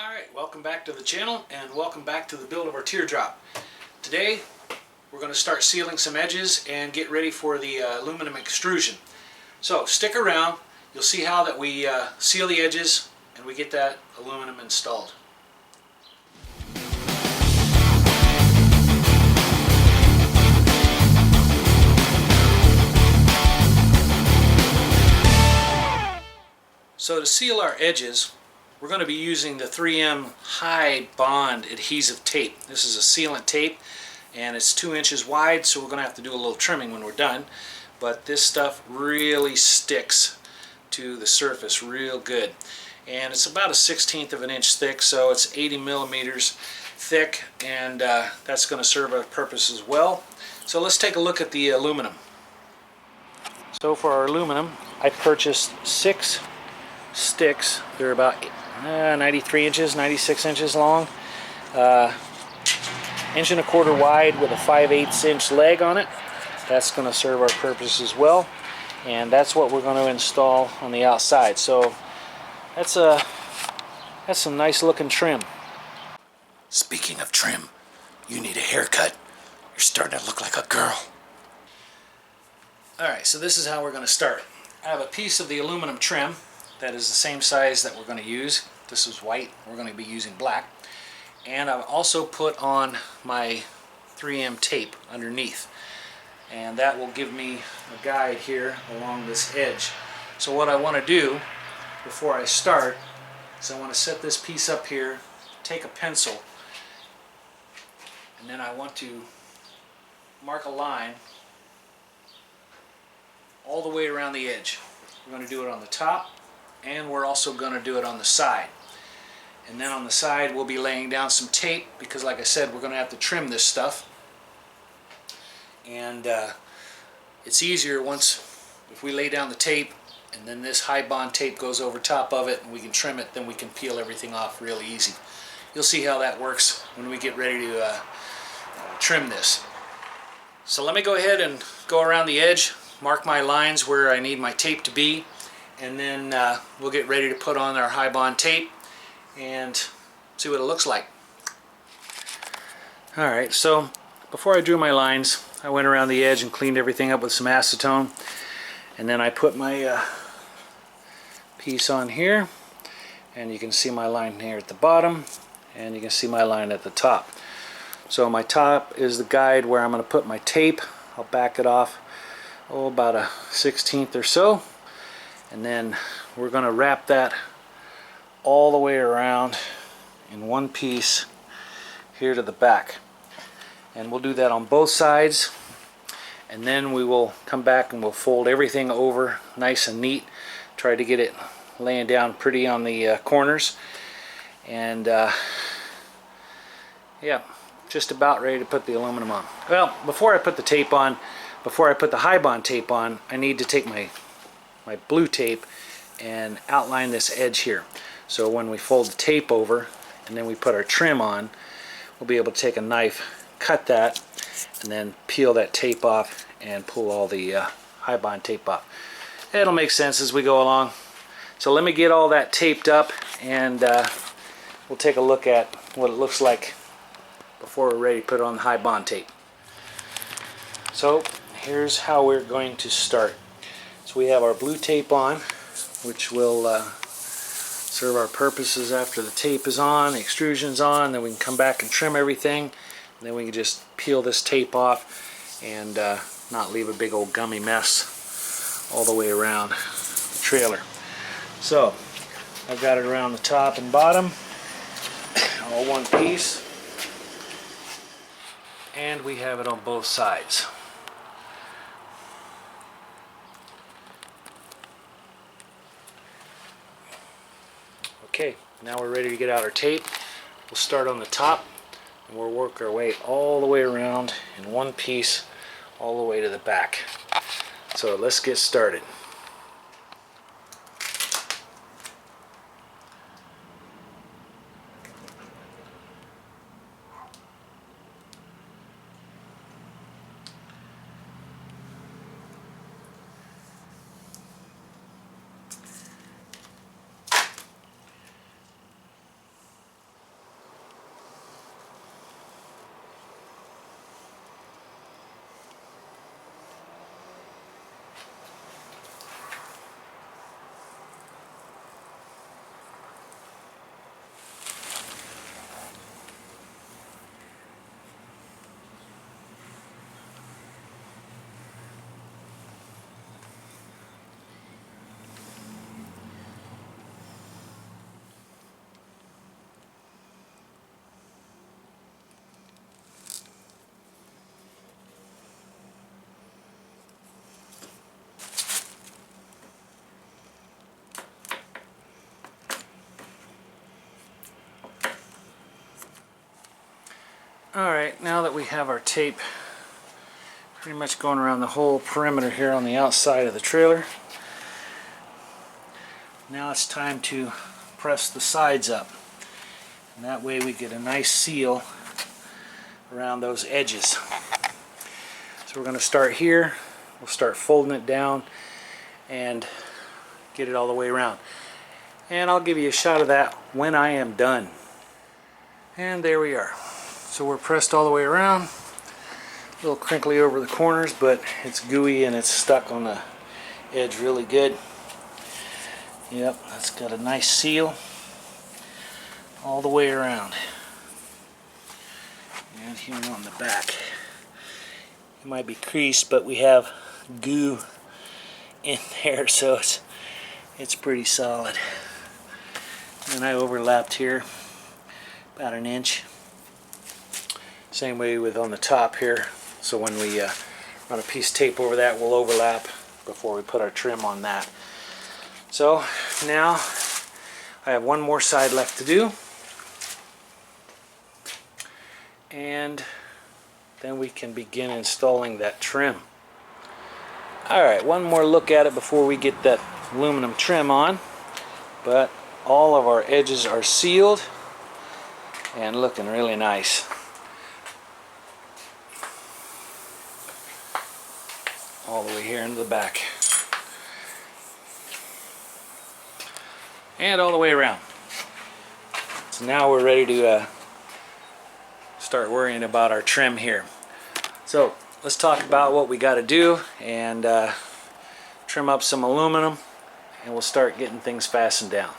Alright, welcome back to the channel and welcome back to the build of our teardrop. Today we're going to start sealing some edges and get ready for the aluminum extrusion. So stick around, you'll see how that we seal the edges and we get that aluminum installed. So to seal our edges, we're going to be using the 3M high bond adhesive tape. This is a sealant tape and it's 2 inches wide, so we're going to have to do a little trimming when we're done. But this stuff really sticks to the surface real good. And it's about a 1/16 of an inch thick, so it's 80 millimeters thick, and that's going to serve our purpose as well. So let's take a look at the aluminum. So for our aluminum, I purchased 6 sticks. They're about 93 inches, 96 inches long, 1.25 inches wide with a 5/8 inch leg on it. That's going to serve our purpose as well, and that's what we're going to install on the outside. So that's some nice looking trim. Speaking of trim, you need a haircut. You're starting to look like a girl. Alright, so this is how we're going to start. I have a piece of the aluminum trim that is the same size that we're going to use. This is white, we're going to be using black. And I've also put on my 3M tape underneath. And that will give me a guide here along this edge. So what I want to do before I start is I want to set this piece up here, take a pencil, and then I want to mark a line all the way around the edge. We're going to do it on the top, and we're also going to do it on the side. And then on the side we'll be laying down some tape, because like I said, we're going to have to trim this stuff. And it's easier if we lay down the tape and then this high bond tape goes over top of it and we can trim it, then we can peel everything off really easy. You'll see how that works when we get ready to trim this. So let me go ahead and go around the edge, mark my lines where I need my tape to be, and then we'll get ready to put on our high bond tape and see what it looks like. Alright, so before I drew my lines, I went around the edge and cleaned everything up with some acetone, and then I put my piece on here, and you can see my line here at the bottom, and you can see my line at the top. So my top is the guide where I'm going to put my tape. I'll back it off about a 1/16 or so, and then we're going to wrap that all the way around in one piece here to the back. And we'll do that on both sides, and then we will come back and we'll fold everything over nice and neat, try to get it laying down pretty on the corners, and yeah, just about ready to put the aluminum on. Well, before I put the tape on, before I put the high bond tape on, I need to take my blue tape and outline this edge here. So when we fold the tape over and then we put our trim on, we'll be able to take a knife, cut that, and then peel that tape off and pull all the high bond tape off. It'll make sense as we go along. So let me get all that taped up, and we'll take a look at what it looks like before we're ready to put on the high bond tape. So here's how we're going to start. So we have our blue tape on, which will serve our purposes after the tape is on, the extrusion's on. Then we can come back and trim everything, and then we can just peel this tape off and not leave a big old gummy mess all the way around the trailer. So I've got it around the top and bottom, all one piece, and we have it on both sides. Okay, now we're ready to get out our tape. We'll start on the top, and we'll work our way all the way around in one piece all the way to the back. So let's get started. Alright, now that we have our tape pretty much going around the whole perimeter here on the outside of the trailer, now it's time to press the sides up. And that way we get a nice seal around those edges. So we're going to start here. We'll start folding it down and get it all the way around. And I'll give you a shot of that when I am done. And there we are. So we're pressed all the way around. A little crinkly over the corners, but it's gooey and it's stuck on the edge really good. Yep, that's got a nice seal all the way around. And here on the back. It might be creased, but we have goo in there, so it's pretty solid. And I overlapped here about an inch. Same way with on the top here. So when we run a piece of tape over that, we'll overlap before we put our trim on that. So now I have one more side left to do. And then we can begin installing that trim. Alright, one more look at it before we get that aluminum trim on. But all of our edges are sealed and looking really nice. All the way here into the back. And all the way around. So now we're ready to start worrying about our trim here. So let's talk about what we got to do and trim up some aluminum, and we'll start getting things fastened down.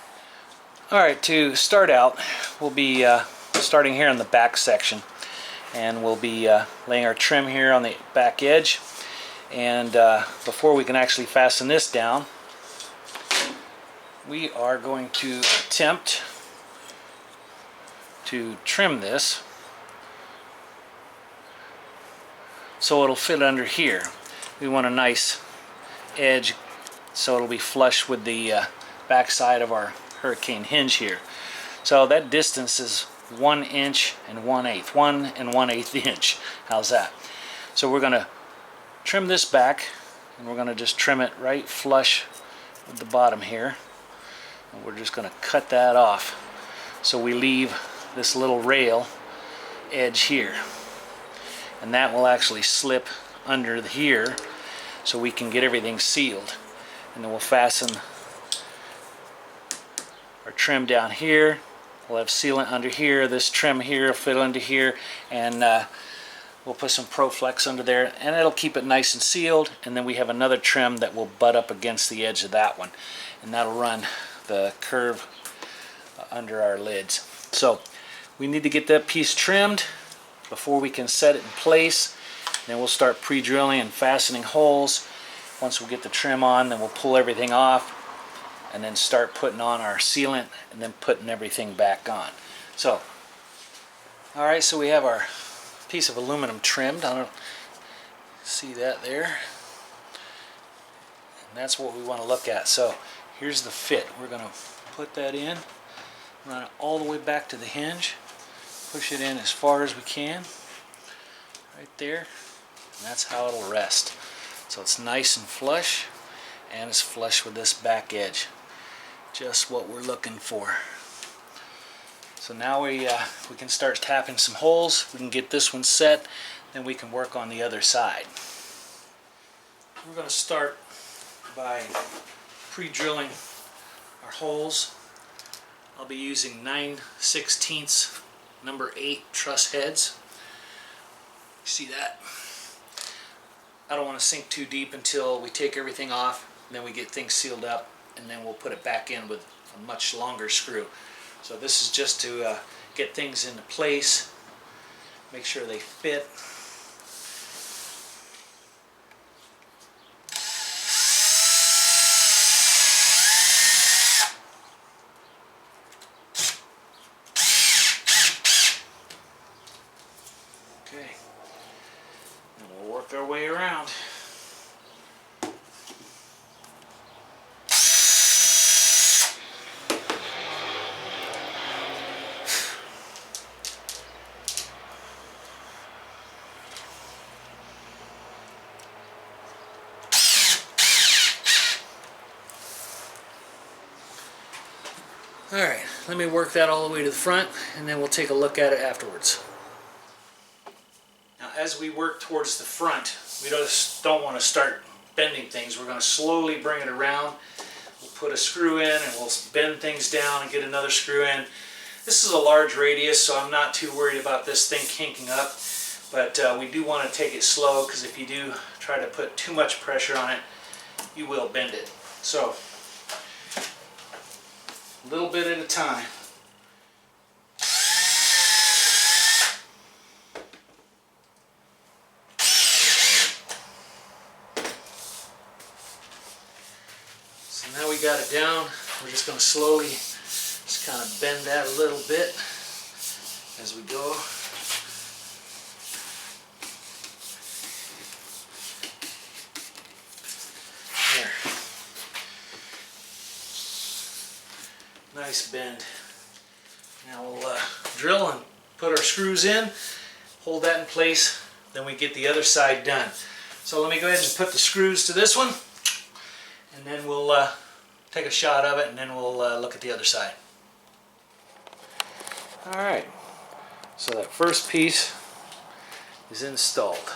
Alright, to start out, we'll be starting here on the back section, and we'll be laying our trim here on the back edge. And before we can actually fasten this down, we are going to attempt to trim this so it'll fit under here. We want a nice edge so it'll be flush with the back side of our hurricane hinge here. So that distance is 1 inch and 1/8, 1 1/8 inch. How's that? So we're going to trim this back, and we're going to just trim it right flush with the bottom here. And we're just going to cut that off so we leave this little rail edge here. And that will actually slip under here so we can get everything sealed. And then we'll fasten our trim down here. We'll have sealant under here. This trim here will fit under here, and we'll put some ProFlex under there, and it'll keep it nice and sealed. And then we have another trim that will butt up against the edge of that one, and that'll run the curve under our lids. So we need to get that piece trimmed before we can set it in place. Then we'll start pre-drilling and fastening holes. Once we get the trim on, then we'll pull everything off and then start putting on our sealant and then putting everything back on. So, alright, so we have our piece of aluminum trimmed. I don't see that there. And that's what we want to look at. So here's the fit. We're going to put that in, run it all the way back to the hinge, push it in as far as we can, right there, and that's how it'll rest. So it's nice and flush, and it's flush with this back edge. Just what we're looking for. So now we can start tapping some holes. We can get this one set, then we can work on the other side. We're going to start by pre-drilling our holes. I'll be using 9/16 number 8 truss heads. See that? I don't want to sink too deep until we take everything off, and then we get things sealed up, and then we'll put it back in with a much longer screw. So this is just to get things into place, make sure they fit. Okay, and we'll work our way around. Alright, let me work that all the way to the front and then we'll take a look at it afterwards. Now as we work towards the front, we just don't want to start bending things. We're going to slowly bring it around. We'll put a screw in and we'll bend things down and get another screw in. This is a large radius, so I'm not too worried about this thing kinking up. But we do want to take it slow, because if you do try to put too much pressure on it, you will bend it. So, a little bit at a time. So now we got it down. We're just going to slowly just kind of bend that a little bit as we go. There. Nice bend. Now we'll drill and put our screws in, hold that in place, then we get the other side done. So let me go ahead and put the screws to this one, and then we'll take a shot of it, and then we'll look at the other side. Alright, so that first piece is installed.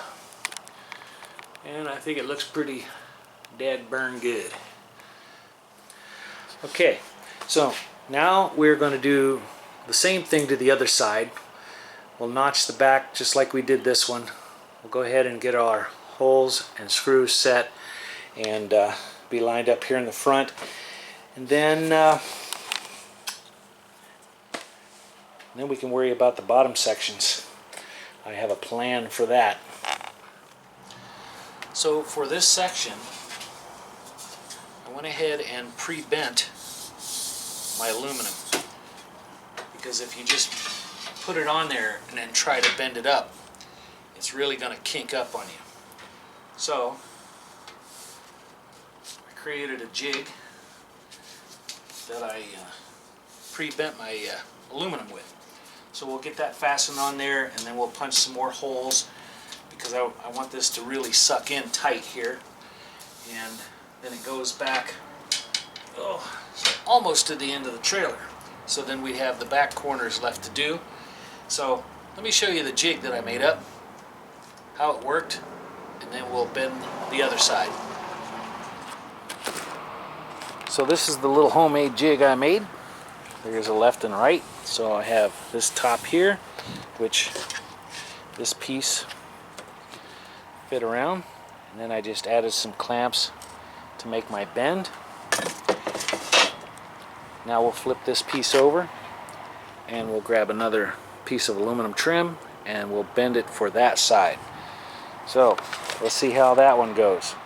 And I think it looks pretty dead burn good. Okay, so now we're going to do the same thing to the other side. We'll notch the back just like we did this one. We'll go ahead and get our holes and screws set and be lined up here in the front. And then we can worry about the bottom sections. I have a plan for that. So for this section, I went ahead and pre-bent my aluminum, because if you just put it on there and then try to bend it up, it's really going to kink up on you. So I created a jig that I pre-bent my aluminum with. So we'll get that fastened on there, and then we'll punch some more holes, because I want this to really suck in tight here. And then it goes back almost to the end of the trailer. So then we have the back corners left to do. So let me show you the jig that I made up, how it worked, and then we'll bend the other side. So this is the little homemade jig I made. There's a left and right. So I have this top here, which this piece fit around, and then I just added some clamps to make my bend. Now we'll flip this piece over and we'll grab another piece of aluminum trim and we'll bend it for that side. So let's see how that one goes.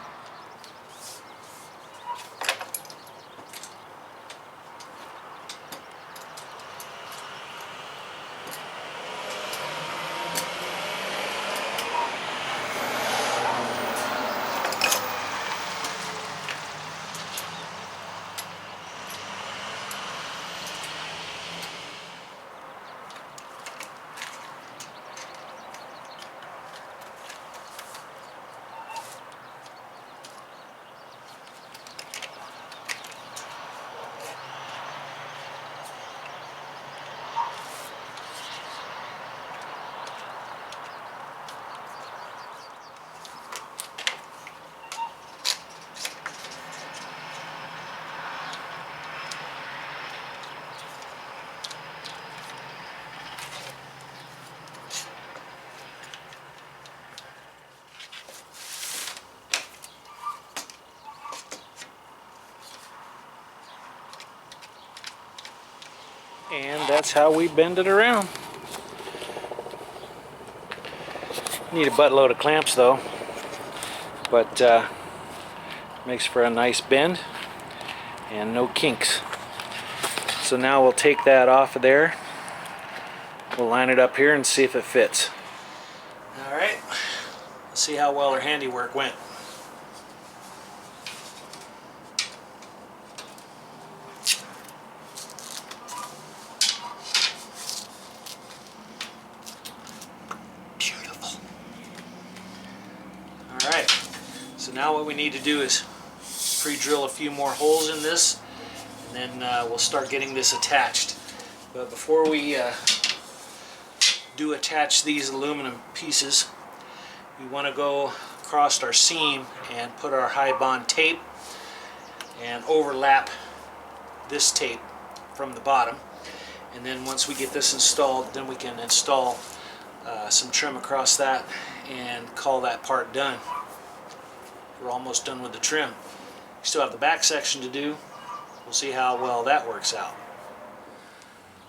And that's how we bend it around. Need a buttload of clamps though, but makes for a nice bend and no kinks. So now we'll take that off of there. We'll line it up here and see if it fits. Alright, let's see how well our handiwork went. Alright, so now what we need to do is pre-drill a few more holes in this, and then we'll start getting this attached. But before we do attach these aluminum pieces, we want to go across our seam and put our high bond tape and overlap this tape from the bottom. And then once we get this installed, then we can install some trim across that and call that part done. We're almost done with the trim. We still have the back section to do. We'll see how well that works out.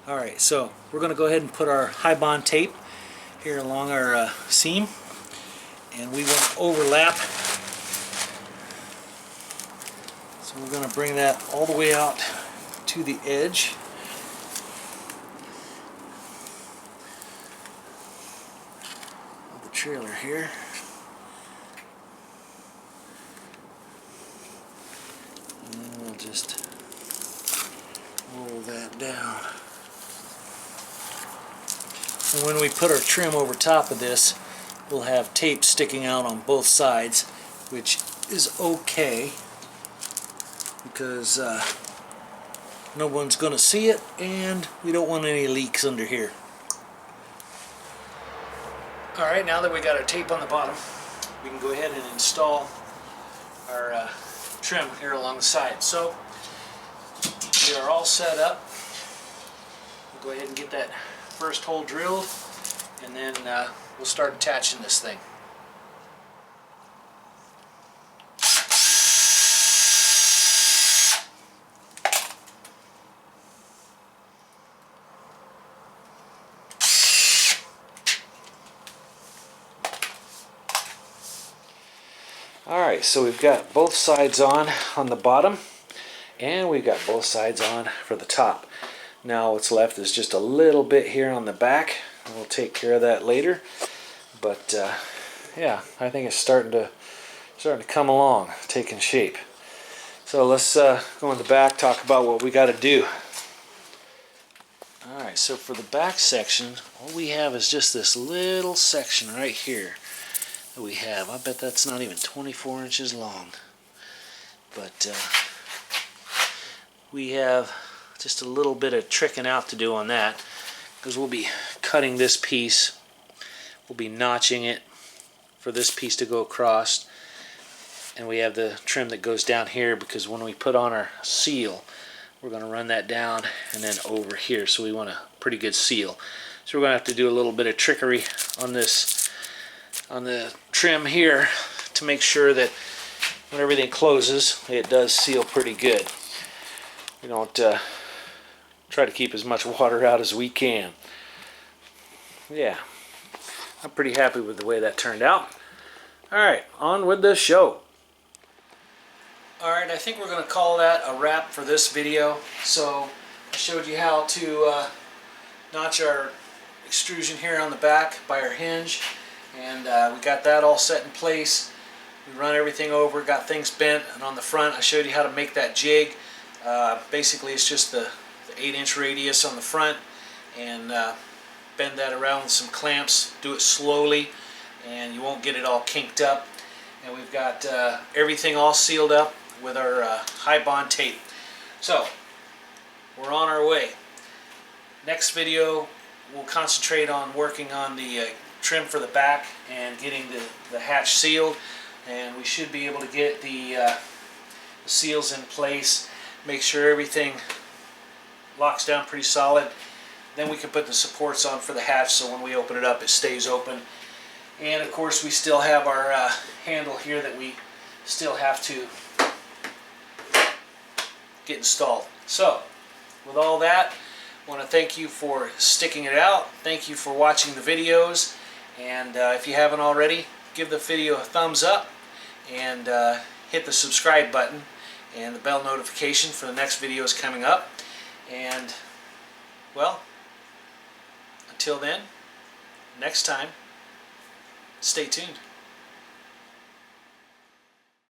Alright, so we're going to go ahead and put our high bond tape here along our seam, and we want to overlap. So we're going to bring that all the way out to the edge. Of the trailer here. And then we'll just roll that down. And when we put our trim over top of this, we'll have tape sticking out on both sides, which is okay because no one's going to see it, and we don't want any leaks under here. Alright, now that we got our tape on the bottom, we can go ahead and install our trim here along the side. So we are all set up. We'll go ahead and get that first hole drilled, and then we'll start attaching this thing. Alright, so we've got both sides on the bottom, and we've got both sides on for the top. Now what's left is just a little bit here on the back, and we'll take care of that later. But yeah, I think it's starting to come along, taking shape. So let's go in the back, talk about what we got to do. Alright, so for the back section, all we have is just this little section right here that we have. I bet that's not even 24 inches long. But we have just a little bit of tricking out to do on that, because we'll be cutting this piece, we'll be notching it for this piece to go across, and we have the trim that goes down here, because when we put on our seal, we're going to run that down and then over here, so we want a pretty good seal. So we're going to have to do a little bit of trickery on this, on the trim here, to make sure that when everything closes, it does seal pretty good. We don't try to keep as much water out as we can. Yeah, I'm pretty happy with the way that turned out. Alright, on with the show. Alright, I think we're going to call that a wrap for this video. So I showed you how to notch our extrusion here on the back by our hinge, and we got that all set in place. We run everything over, got things bent, and on the front I showed you how to make that jig. Basically it's just the 8-inch radius on the front, and bend that around with some clamps. Do it slowly and you won't get it all kinked up. And we've got everything all sealed up with our high bond tape. So we're on our way. Next video we'll concentrate on working on the trim for the back and getting the hatch sealed, and we should be able to get the seals in place, make sure everything locks down pretty solid. Then we can put the supports on for the hatch, so when we open it up it stays open. And of course we still have our handle here that we still have to get installed. So with all that, I want to thank you for sticking it out. Thank you for watching the videos, and if you haven't already, give the video a thumbs up and hit the subscribe button and the bell notification for the next videos coming up. And well, until then, next time, stay tuned.